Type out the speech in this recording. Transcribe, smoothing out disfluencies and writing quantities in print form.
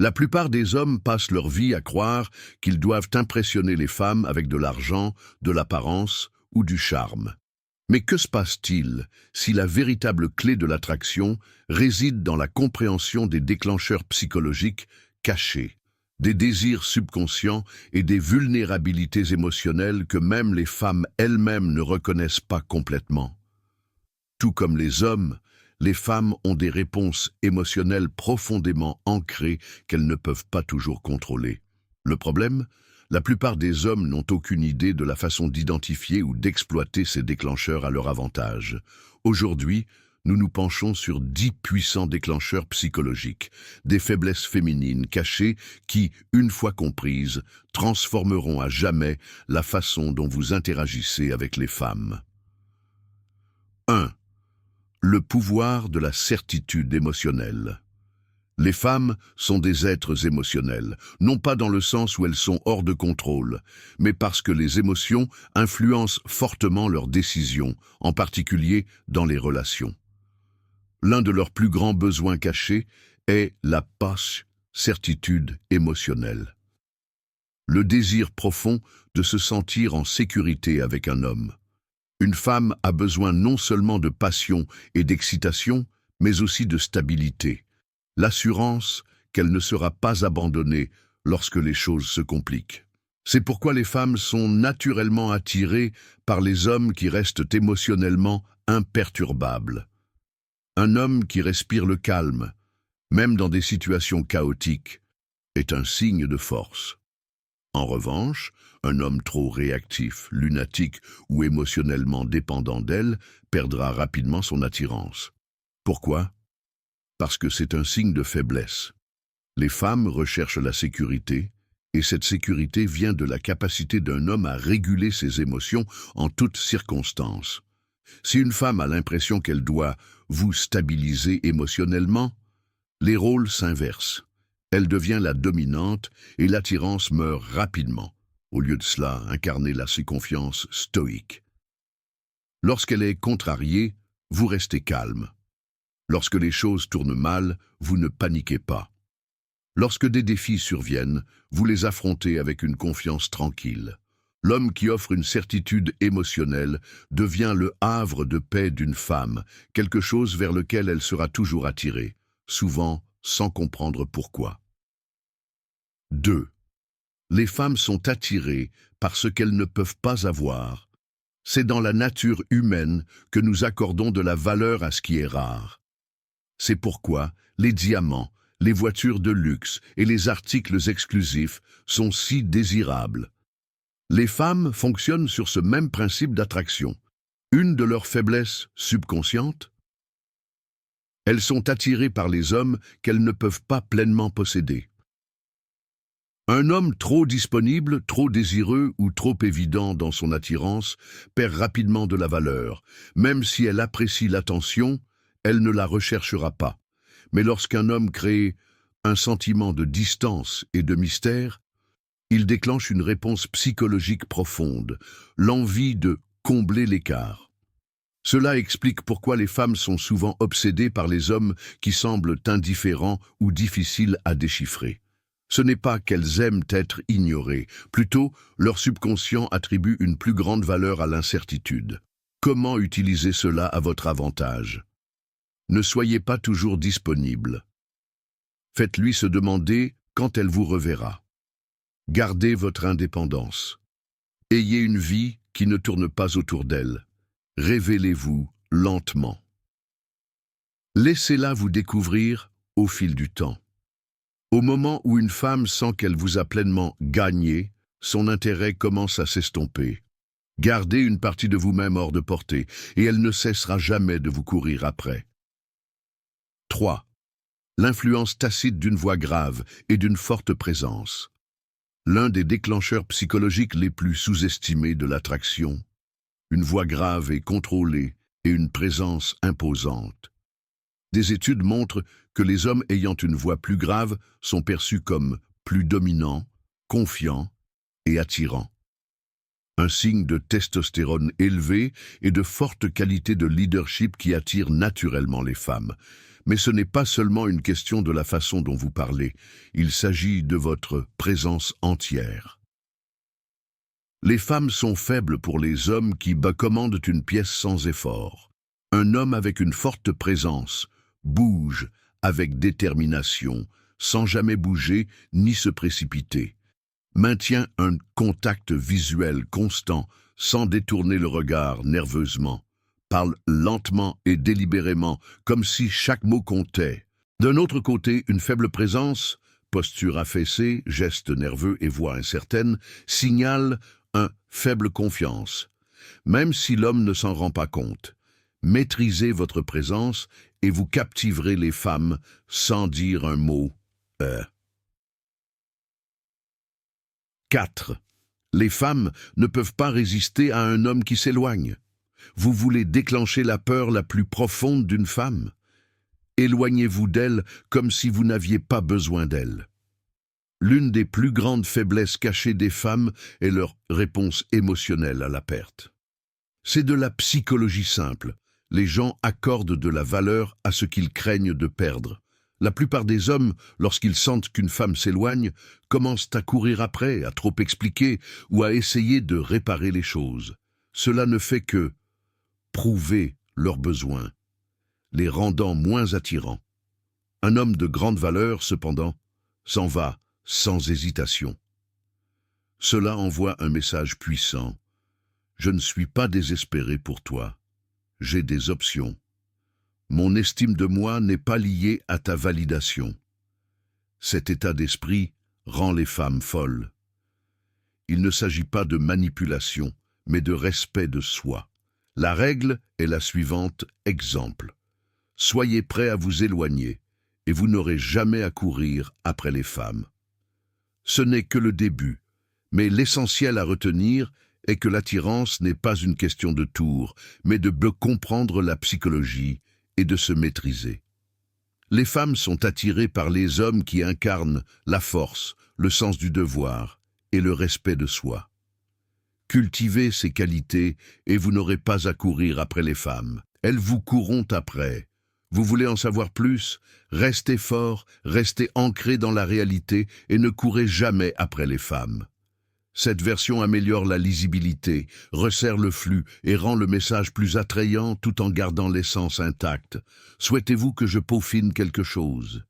La plupart des hommes passent leur vie à croire qu'ils doivent impressionner les femmes avec de l'argent, de l'apparence ou du charme. Mais que se passe-t-il si la véritable clé de l'attraction réside dans la compréhension des déclencheurs psychologiques cachés, des désirs subconscients et des vulnérabilités émotionnelles que même les femmes elles-mêmes ne reconnaissent pas complètement? Tout comme les hommes, les femmes ont des réponses émotionnelles profondément ancrées qu'elles ne peuvent pas toujours contrôler. Le problème? La plupart des hommes n'ont aucune idée de la façon d'identifier ou d'exploiter ces déclencheurs à leur avantage. Aujourd'hui, nous nous penchons sur 10 puissants déclencheurs psychologiques, des faiblesses féminines cachées qui, une fois comprises, transformeront à jamais la façon dont vous interagissez avec les femmes. 1. Le pouvoir de la certitude émotionnelle. Les femmes sont des êtres émotionnels, non pas dans le sens où elles sont hors de contrôle, mais parce que les émotions influencent fortement leurs décisions, en particulier dans les relations. L'un de leurs plus grands besoins cachés est la certitude émotionnelle. Le désir profond de se sentir en sécurité avec un homme. Une femme a besoin non seulement de passion et d'excitation, mais aussi de stabilité. L'assurance qu'elle ne sera pas abandonnée lorsque les choses se compliquent. C'est pourquoi les femmes sont naturellement attirées par les hommes qui restent émotionnellement imperturbables. Un homme qui respire le calme, même dans des situations chaotiques, est un signe de force. En revanche, un homme trop réactif, lunatique ou émotionnellement dépendant d'elle perdra rapidement son attirance. Pourquoi? Parce que c'est un signe de faiblesse. Les femmes recherchent la sécurité, et cette sécurité vient de la capacité d'un homme à réguler ses émotions en toutes circonstances. Si une femme a l'impression qu'elle doit vous stabiliser émotionnellement, les rôles s'inversent. Elle devient la dominante et l'attirance meurt rapidement. Au lieu de cela, incarnez la confiance stoïque. Lorsqu'elle est contrariée, vous restez calme. Lorsque les choses tournent mal, vous ne paniquez pas. Lorsque des défis surviennent, vous les affrontez avec une confiance tranquille. L'homme qui offre une certitude émotionnelle devient le havre de paix d'une femme, quelque chose vers lequel elle sera toujours attirée, souvent sans comprendre pourquoi. 2. Les femmes sont attirées par ce qu'elles ne peuvent pas avoir. C'est dans la nature humaine que nous accordons de la valeur à ce qui est rare. C'est pourquoi les diamants, les voitures de luxe et les articles exclusifs sont si désirables. Les femmes fonctionnent sur ce même principe d'attraction. Une de leurs faiblesses subconscientes? Elles sont attirées par les hommes qu'elles ne peuvent pas pleinement posséder. Un homme trop disponible, trop désireux ou trop évident dans son attirance perd rapidement de la valeur. Même si elle apprécie l'attention, elle ne la recherchera pas. Mais lorsqu'un homme crée un sentiment de distance et de mystère, il déclenche une réponse psychologique profonde, l'envie de combler l'écart. Cela explique pourquoi les femmes sont souvent obsédées par les hommes qui semblent indifférents ou difficiles à déchiffrer. Ce n'est pas qu'elles aiment être ignorées, plutôt leur subconscient attribue une plus grande valeur à l'incertitude. Comment utiliser cela à votre avantage? Ne soyez pas toujours disponible. Faites-lui se demander quand elle vous reverra. Gardez votre indépendance. Ayez une vie qui ne tourne pas autour d'elle. Révélez-vous lentement. Laissez-la vous découvrir au fil du temps. Au moment où une femme sent qu'elle vous a pleinement gagné, son intérêt commence à s'estomper. Gardez une partie de vous-même hors de portée, et elle ne cessera jamais de vous courir après. 3. L'influence tacite d'une voix grave et d'une forte présence. L'un des déclencheurs psychologiques les plus sous-estimés de l'attraction. Une voix grave et contrôlée et une présence imposante. Des études montrent que les hommes ayant une voix plus grave sont perçus comme plus dominants, confiants et attirants. un signe de testostérone élevé et de forte qualité de leadership qui attire naturellement les femmes. Mais ce n'est pas seulement une question de la façon dont vous parlez, il s'agit de votre présence entière. Les femmes sont faibles pour les hommes qui commandent une pièce sans effort. Un homme avec une forte présence bouge avec détermination, sans jamais bouger ni se précipiter. Maintient un contact visuel constant, sans détourner le regard nerveusement. Parle lentement et délibérément, comme si chaque mot comptait. D'un autre côté, une faible présence, posture affaissée, gestes nerveux et voix incertaine, signale une faible confiance. Même si l'homme ne s'en rend pas compte, maîtrisez votre présence et vous captiverez les femmes sans dire un mot. 4. Les femmes ne peuvent pas résister à un homme qui s'éloigne. Vous voulez déclencher la peur la plus profonde d'une femme? Éloignez-vous d'elle comme si vous n'aviez pas besoin d'elle. L'une des plus grandes faiblesses cachées des femmes est leur réponse émotionnelle à la perte. C'est de la psychologie simple. Les gens accordent de la valeur à ce qu'ils craignent de perdre. La plupart des hommes, lorsqu'ils sentent qu'une femme s'éloigne, commencent à courir après, à trop expliquer ou à essayer de réparer les choses. Cela ne fait que prouver leurs besoins, les rendant moins attirants. Un homme de grande valeur, cependant, s'en va sans hésitation. Cela envoie un message puissant. Je ne suis pas désespéré pour toi. J'ai des options. Mon estime de moi n'est pas liée à ta validation. Cet état d'esprit rend les femmes folles. Il ne s'agit pas de manipulation, mais de respect de soi. La règle est la suivante, exemple. Soyez prêt à vous éloigner, et vous n'aurez jamais à courir après les femmes. Ce n'est que le début, mais l'essentiel à retenir est que l'attirance n'est pas une question de tour, mais de comprendre la psychologie et de se maîtriser. Les femmes sont attirées par les hommes qui incarnent la force, le sens du devoir et le respect de soi. Cultivez ces qualités et vous n'aurez pas à courir après les femmes. Elles vous courront après. Vous voulez en savoir plus? Restez fort, restez ancré dans la réalité et ne courez jamais après les femmes. Cette version améliore la lisibilité, resserre le flux et rend le message plus attrayant tout en gardant l'essence intacte. Souhaitez-vous que je peaufine quelque chose?